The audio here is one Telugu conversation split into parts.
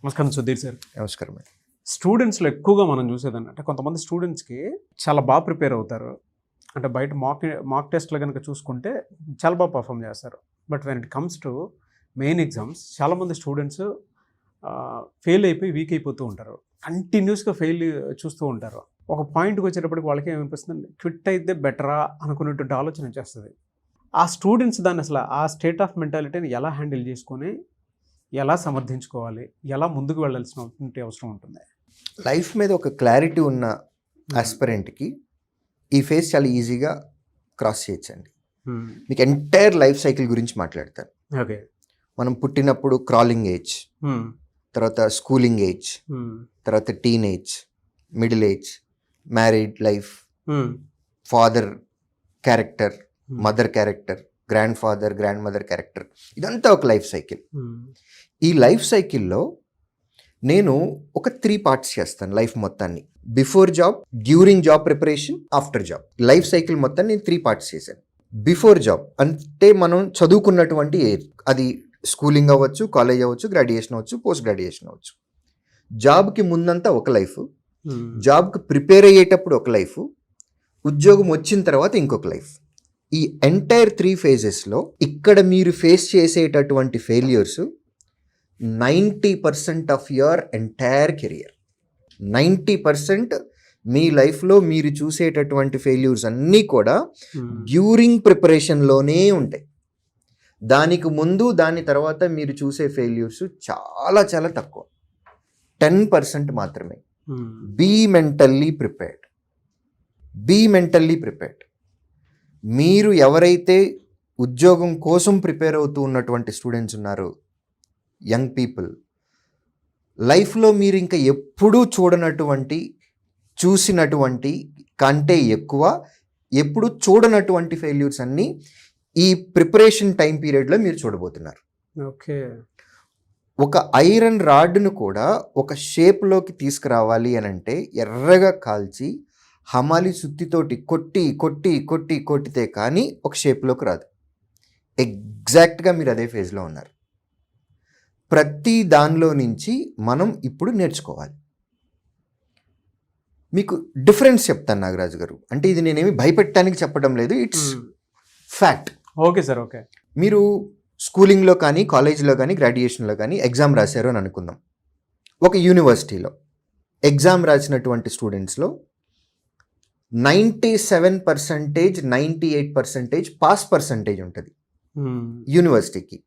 నమస్కారం సుధీర్ సార్. నమస్కారం. స్టూడెంట్స్‌లో ఎక్కువగా మనం చూసేదండి అంటే కొంతమంది స్టూడెంట్స్‌కి చాలా బాగా ప్రిపేర్ అవుతారు. అంటే బయట మాక్ టెస్ట్‌లో గనుక చూసుకుంటే చాలా బాగా పర్ఫార్మ్ చేస్తారు. But when it comes to main exams చాలామంది స్టూడెంట్స్ ఫెయిల్ అయిపోయి వీక్ అయిపోతూ ఉంటారు. కంటిన్యూస్‌గా ఫెయిల్ చూస్తూ ఉంటారు. ఒక పాయింట్‌కి వచ్చేటప్పటికి వాళ్ళకి ఏమనిపిస్తుందండి, క్విట్ అయితే బెటరా అనుకునేటువంటి ఆలోచన వచ్చేస్తది. ఆ స్టూడెంట్స్ దాన్ని అసలు ఆ స్టేట్ ఆఫ్ మెంటాలిటీని ఎలా హ్యాండిల్ చేసుకొని, ఎలా సమర్థించుకోవాలి? ఎలా ముందుకు వెళ్ళాల్సినటువంటి అవసరం ఉంటుంది? లైఫ్ మీద ఒక క్లారిటీ ఉన్న ఆస్పిరెంట్‌కి ఈ ఫేజ్ చాలా ఈజీగా క్రాస్ చేయొచ్చండి. మీకు ఎంటైర్ లైఫ్ సైకిల్ గురించి మాట్లాడతాను. ఓకే. మనం పుట్టినప్పుడు క్రాలింగ్ ఏజ్, తర్వాత స్కూలింగ్ ఏజ్, తర్వాత teenage, middle age, married life, father character, mother character, grand father, grand mother character, ఇదంతా ఒక లైఫ్ సైకిల్. ఈ లైఫ్ సైకిల్లో నేను ఒక 3 పార్ట్స్ చేస్తాను లైఫ్ మొత్తాన్ని. Before job, during job preparation, after job. Life cycle మొత్తాన్ని నేను 3 పార్ట్స్ చేశాను. బిఫోర్ జాబ్ అంటే మనం చదువుకున్నటువంటి ఏజ్, అది స్కూలింగ్ అవ్వచ్చు, కాలేజ్ అవ్వచ్చు, గ్రాడ్యుయేషన్ అవ్వచ్చు, పోస్ట్ గ్రాడ్యుయేషన్ అవ్వచ్చు. జాబ్కి ముందంతా ఒక లైఫ్, జాబ్కి ప్రిపేర్ అయ్యేటప్పుడు ఒక లైఫ్, ఉద్యోగం వచ్చిన తర్వాత ఇంకొక లైఫ్. ఈ ఎంటైర్ 3 ఫేజెస్లో ఇక్కడ మీరు ఫేస్ చేసేటటువంటి failures 90% of your entire career. 90% మీ లైఫ్లో మీరు చూసేటటువంటి ఫెయిల్యూర్స్ అన్నీ కూడా డ్యూరింగ్ ప్రిపరేషన్లోనే ఉంటాయి. దానికి ముందు దాని తర్వాత మీరు చూసే ఫెయిల్యూర్స్ చాలా చాలా తక్కువ, 10% మాత్రమే. Be mentally prepared. Be mentally prepared. మీరు ఎవరైతే ఉద్యోగం కోసం ప్రిపేర్ అవుతూ ఉన్నటువంటి స్టూడెంట్స్ ఉన్నారో, యంగ్ పీపుల్, లైఫ్లో మీరు ఇంకా ఎప్పుడూ చూసినటువంటి కంటే ఎక్కువ ఎప్పుడు చూడనటువంటి ఫెయిల్యూర్స్ అన్నీ ఈ ప్రిపరేషన్ టైం పీరియడ్లో మీరు చూడబోతున్నారు. ఓకే. ఒక ఐరన్ రాడ్ను కూడా ఒక షేప్లోకి తీసుకురావాలి అని అంటే ఎర్రగా కాల్చి హమాలి సుత్తితోటి కొట్టితే కానీ ఒక షేప్లోకి రాదు. ఎగ్జాక్ట్గా మీరు అదే ఫేజ్లో ఉన్నారు. ప్రతి దానిలో నుంచి మనం ఇప్పుడు నేర్చుకోవాలి. మీకు డిఫరెన్స్ చెప్తాను నాగరాజు గారు. అంటే ఇది నేనేమి భయపెట్టడానికి చెప్పడం లేదు, it's fact. Okay sir. Okay. మీరు స్కూలింగ్లో కానీ, కాలేజీలో కానీ, గ్రాడ్యుయేషన్లో కానీ ఎగ్జామ్ రాశారు అని అనుకుందాం. ఒక యూనివర్సిటీలో ఎగ్జామ్ రాసినటువంటి స్టూడెంట్స్లో 97%, 98% పాస్ పర్సంటేజ్ ఉంటుంది యూనివర్సిటీకి.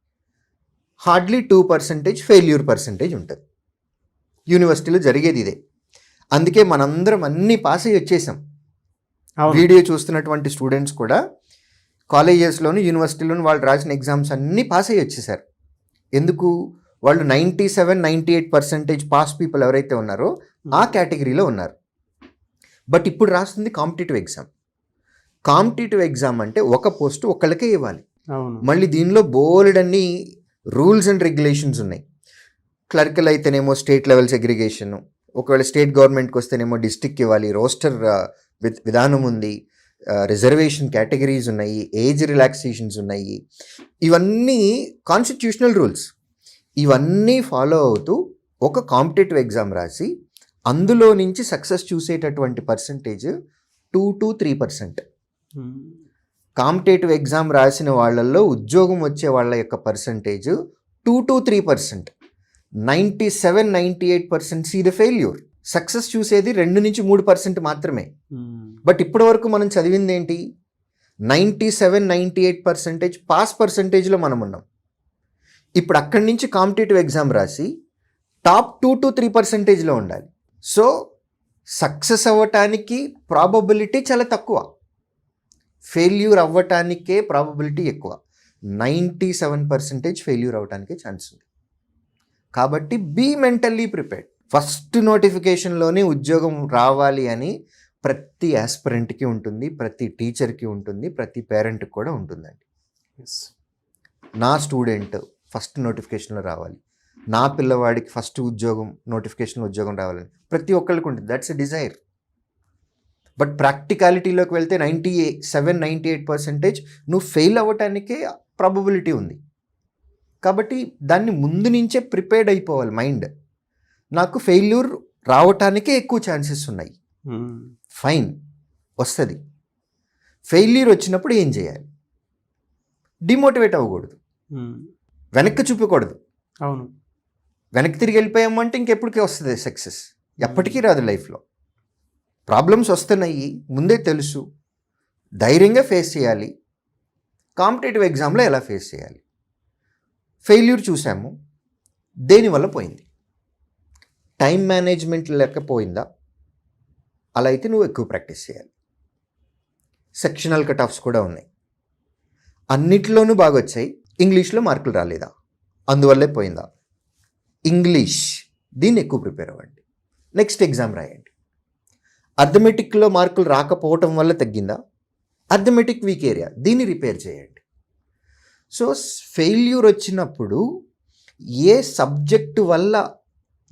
హార్డ్లీ 2% ఫెయిల్యూర్ పర్సంటేజ్ ఉంటుంది. యూనివర్సిటీలో జరిగేది ఇదే. అందుకే మనందరం అన్నీ పాస్ అయ్యి వచ్చేసాం. వీడియో చూస్తున్నటువంటి స్టూడెంట్స్ కూడా కాలేజెస్లోను, యూనివర్సిటీలోను వాళ్ళు రాసిన ఎగ్జామ్స్ అన్నీ పాస్ అయ్యి వచ్చేసారు. ఎందుకు? వాళ్ళు 97, 98% పాస్ పీపుల్ ఎవరైతే ఉన్నారో ఆ కేటగిరీలో ఉన్నారు. బట్ ఇప్పుడు రాస్తుంది కాంపిటేటివ్ ఎగ్జామ్. కాంపిటేటివ్ ఎగ్జామ్ అంటే ఒక పోస్టు ఒకళ్ళకే ఇవ్వాలి. మళ్ళీ దీనిలో బోల్డ్ అన్ని రూల్స్ అండ్ రెగ్యులేషన్స్ ఉన్నాయి. క్లర్కల్ అయితేనేమో స్టేట్ లెవెల్ సెగ్రిగేషను, ఒకవేళ స్టేట్ గవర్నమెంట్కి వస్తేనేమో డిస్ట్రిక్ట్ ఇవ్వాలి, రోస్టర్ విధానం ఉంది, రిజర్వేషన్ కేటగిరీస్ ఉన్నాయి, ఏజ్ రిలాక్సేషన్స్ ఉన్నాయి. ఇవన్నీ కాన్స్టిట్యూషనల్ రూల్స్. ఇవన్నీ ఫాలో అవుతూ ఒక కాంపిటేటివ్ ఎగ్జామ్ రాసి అందులో నుంచి సక్సెస్ చూసేటటువంటి పర్సంటేజ్ 2 to 3%. కాంపిటేటివ్ ఎగ్జామ్ రాసిన వాళ్ళల్లో ఉద్యోగం వచ్చే వాళ్ళ యొక్క percentage 2 to 3%. 97, 98% see the failure. Success చూసేది 2 నుంచి 3% మాత్రమే. బట్ ఇప్పటి వరకు మనం చదివింది ఏంటి? 97, 98% పాస్ పర్సంటేజ్లో మనం ఉన్నాం. ఇప్పుడు అక్కడి నుంచి కాంపిటేటివ్ ఎగ్జామ్ రాసి టాప్ 2 to 3%లో ఉండాలి. సో సక్సెస్ అవ్వటానికి ప్రాబబిలిటీ చాలా తక్కువ, ఫెయిల్యూర్ అవ్వటానికే ప్రాబబిలిటీ ఎక్కువ. 97% ఫెయిల్యూర్ అవ్వటానికే ఛాన్స్ ఉంది. కాబట్టి బీ మెంటల్లీ ప్రిపేర్డ్. ఫస్ట్ నోటిఫికేషన్లోనే ఉద్యోగం రావాలి అని ప్రతి ఆస్పిరెంట్కి ఉంటుంది, ప్రతి టీచర్కి ఉంటుంది, ప్రతి పేరెంట్కి కూడా ఉంటుందండి. నా స్టూడెంట్ ఫస్ట్ నోటిఫికేషన్లో రావాలి, నా పిల్లవాడికి ఫస్ట్ ఉద్యోగం రావాలని ప్రతి ఒక్కరికి ఉంటుంది. That's a desire. బట్ ప్రాక్టికాలిటీలోకి వెళ్తే 97, 98% నువ్వు ఫెయిల్ అవ్వటానికే ప్రాబబిలిటీ ఉంది. కాబట్టి దాన్ని ముందు నుంచే ప్రిపేర్డ్ అయిపోవాలి మైండ్. నాకు ఫెయిల్యూర్ రావటానికే ఎక్కువ ఛాన్సెస్ ఉన్నాయి. ఫైన్, వస్తుంది. ఫెయిల్యూర్ వచ్చినప్పుడు ఏం చేయాలి? డిమోటివేట్ అవ్వకూడదు, వెనక్కి చూపకూడదు. అవును. వెనక్కి తిరిగి వెళ్ళిపోయామంటే ఇంకెప్పటికీ వస్తుంది సక్సెస్? ఎప్పటికీ రాదు. లైఫ్లో ప్రాబ్లమ్స్ వస్తున్నాయి, ముందే తెలుసు, ధైర్యంగా ఫేస్ చేయాలి. కాంపిటేటివ్ ఎగ్జామ్లో ఎలా ఫేస్ చేయాలి? ఫెయిల్యూర్ చూసాము, దేనివల్ల పోయింది? టైం మేనేజ్మెంట్ లేకపోయిందా? అలా అయితే నువ్వు ఎక్కువ ప్రాక్టీస్ చేయాలి. సెక్షనల్ కట్ ఆఫ్స్ కూడా ఉన్నాయి, అన్నిటిలోనూ బాగా వచ్చాయి. ఇంగ్లీష్లో మార్కులు రాలేదా? అందువల్లే పోయిందా? ఇంగ్లీష్, దీన్ని ఎక్కువ ప్రిపేర్ అవ్వండి. నెక్స్ట్ ఎగ్జామ్ రాయండి. అర్థమెటిక్లో మార్కులు రాకపోవటం వల్ల తగ్గిందా? అర్థమెటిక్ వీక్ ఏరియా, దీన్ని రిపేర్ చేయండి. సో ఫెయిల్యూర్ వచ్చినప్పుడు ఏ సబ్జెక్టు వల్ల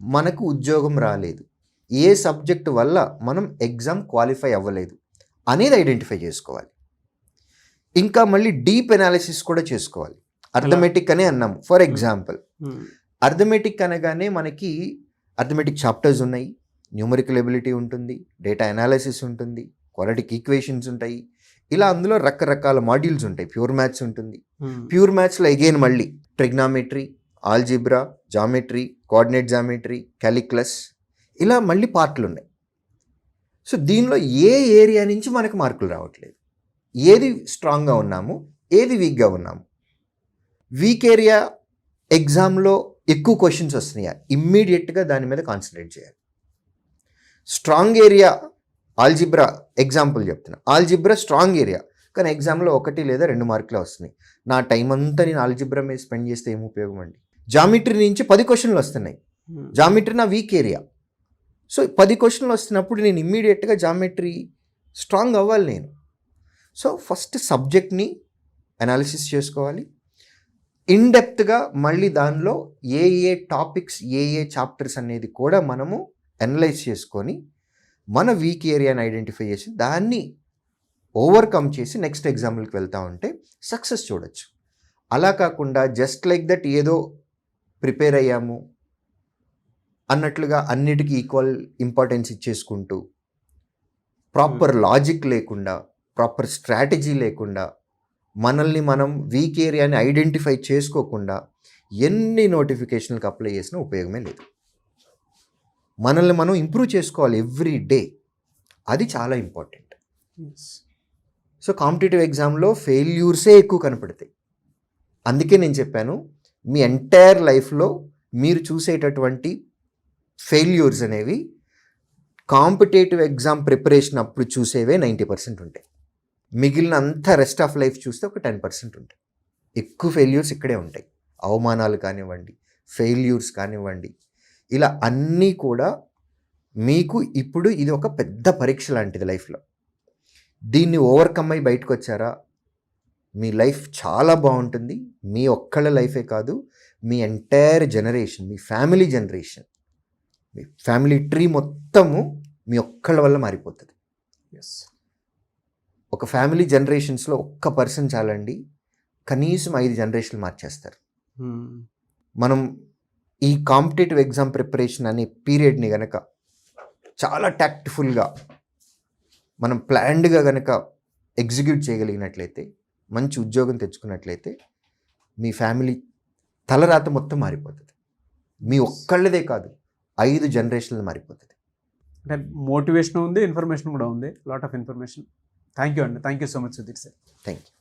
మనకు ఉద్యోగం రాలేదు, ఏ సబ్జెక్టు వల్ల మనం ఎగ్జామ్ క్వాలిఫై అవ్వలేదు అనేది ఐడెంటిఫై చేసుకోవాలి. ఇంకా మళ్ళీ డీప్ అనాలిసిస్ కూడా చేసుకోవాలి. అర్థమెటిక్ అనే అన్నాము. ఫర్ ఎగ్జాంపుల్, అర్థమెటిక్ అనగానే మనకి అర్థమెటిక్ చాప్టర్స్ ఉన్నాయి, న్యూమరికల్ ఎబిలిటీ ఉంటుంది, డేటా అనాలిసిస్ ఉంటుంది, క్వాడ్రాటిక్ ఈక్వేషన్స్ ఉంటాయి. ఇలా అందులో రకరకాల మాడ్యూల్స్ ఉంటాయి. ప్యూర్ మ్యాథ్స్ ఉంటుంది. ప్యూర్ మ్యాథ్స్లో అగైన్ మళ్ళీ trigonometry, algebra, geometry, coordinate geometry, calculus, ఇలా మళ్ళీ పార్ట్లు ఉన్నాయి. సో దీనిలో ఏ ఏరియా నుంచి మనకు మార్కులు రావట్లేదు, ఏది స్ట్రాంగ్గా ఉన్నాము, ఏది వీక్గా ఉన్నాము. వీక్ ఏరియా ఎగ్జామ్లో ఎక్కువ క్వశ్చన్స్ వస్తున్నాయా, ఇమ్మీడియట్గా దాని మీద కాన్సన్ట్రేట్ చేయాలి. స్ట్రాంగ్ ఏరియా ఆల్జిబ్రా ఎగ్జాంపుల్ చెప్తున్నా, ఆల్జిబ్రా స్ట్రాంగ్ ఏరియా, కానీ ఎగ్జామ్లో 1 లేదా 2 మార్కులే వస్తున్నాయి. నా టైం అంతా నేను ఆల్జిబ్రా మీద స్పెండ్ చేస్తే ఏం ఉపయోగం అండి? జామెట్రీ నుంచి 10 క్వశ్చన్లు వస్తున్నాయి. జామెట్రీ నా వీక్ ఏరియా. సో 10 క్వశ్చన్లు వస్తున్నప్పుడు నేను ఇమ్మీడియట్గా జామెట్రీ స్ట్రాంగ్ అవ్వాలి నేను. సో ఫస్ట్ సబ్జెక్ట్ని అనాలిసిస్ చేసుకోవాలి. ఇన్డెప్త్గా మళ్ళీ దానిలో ఏ టాపిక్స్, ఏ చాప్టర్స్ అనేది కూడా మనము అనలైజ్ చేసుకొని మన వీక్ ఏరియాని ఐడెంటిఫై చేసి దాన్ని ఓవర్కమ్ చేసి నెక్స్ట్ ఎగ్జాంపుల్కి వెళ్తూ ఉంటే సక్సెస్ చూడొచ్చు. అలా కాకుండా జస్ట్ లైక్ దట్ ఏదో ప్రిపేర్ అయ్యాము అన్నట్లుగా అన్నిటికీ ఈక్వల్ ఇంపార్టెన్స్ ఇచ్చేసుకుంటూ, ప్రాపర్ లాజిక్ లేకుండా, ప్రాపర్ స్ట్రాటజీ లేకుండా, మనల్ని మనం వీక్ ఏరియాని ఐడెంటిఫై చేసుకోకుండా ఎన్ని నోటిఫికేషన్లకు అప్లై చేసినా ఉపయోగమే లేదు. మనల్ని మనం ఇంప్రూవ్ చేసుకోవాలి ఎవ్రీ డే, అది చాలా ఇంపార్టెంట్. సో కాంపిటేటివ్ ఎగ్జామ్లో ఫెయిల్యూర్సే ఎక్కువ కనపడతాయి. అందుకే నేను చెప్పాను, మీ ఎంటైర్ లైఫ్లో మీరు చూసేటటువంటి ఫెయిల్యూర్స్ అనేవి కాంపిటేటివ్ ఎగ్జామ్ ప్రిపరేషన్ అప్పుడు చూసేవే 90% ఉంటాయి. మిగిలిన అంతా రెస్ట్ ఆఫ్ లైఫ్ చూస్తే ఒక 10% ఉంటాయి. ఎక్కువ ఫెయిల్యూర్స్ ఇక్కడే ఉంటాయి. అవమానాలు కానివ్వండి, ఫెయిల్యూర్స్ కానివ్వండి, ఇలా అన్నీ కూడా మీకు ఇప్పుడు ఇది ఒక పెద్ద పరీక్ష లాంటిది లైఫ్లో. దీన్ని ఓవర్కమ్ అయ్యి బయటకు వచ్చారా, మీ లైఫ్ చాలా బాగుంటుంది. మీ ఒక్కళ్ళ లైఫే కాదు, మీ ఎంటైర్ జనరేషన్, మీ ఫ్యామిలీ జనరేషన్, మీ ఫ్యామిలీ ట్రీ మొత్తము మీ ఒక్కళ్ళ వల్ల మారిపోతుంది. ఒక ఫ్యామిలీ జనరేషన్స్లో ఒక్క పర్సన్ చాలండి, కనీసం 5 జనరేషన్లు మార్చేస్తారు. మనం ఈ కాంపిటేటివ్ ఎగ్జామ్ ప్రిపరేషన్ అనే పీరియడ్ని కనుక చాలా టాక్ట్ఫుల్గా మనం ప్లాన్డ్గా కనుక ఎగ్జిక్యూట్ చేయగలిగినట్లయితే, మంచి ఉద్యోగం తెచ్చుకున్నట్లయితే, మీ ఫ్యామిలీ తలరాత మొత్తం మారిపోతుంది. మీ ఒక్కళ్ళదే కాదు, 5 జనరేషన్లు మారిపోతుంది. అంటే మోటివేషన్ ఉంది, ఇన్ఫర్మేషన్ కూడా ఉంది, lot of information. Thank you అండి, thank you so much Sudheer sir. Thank you.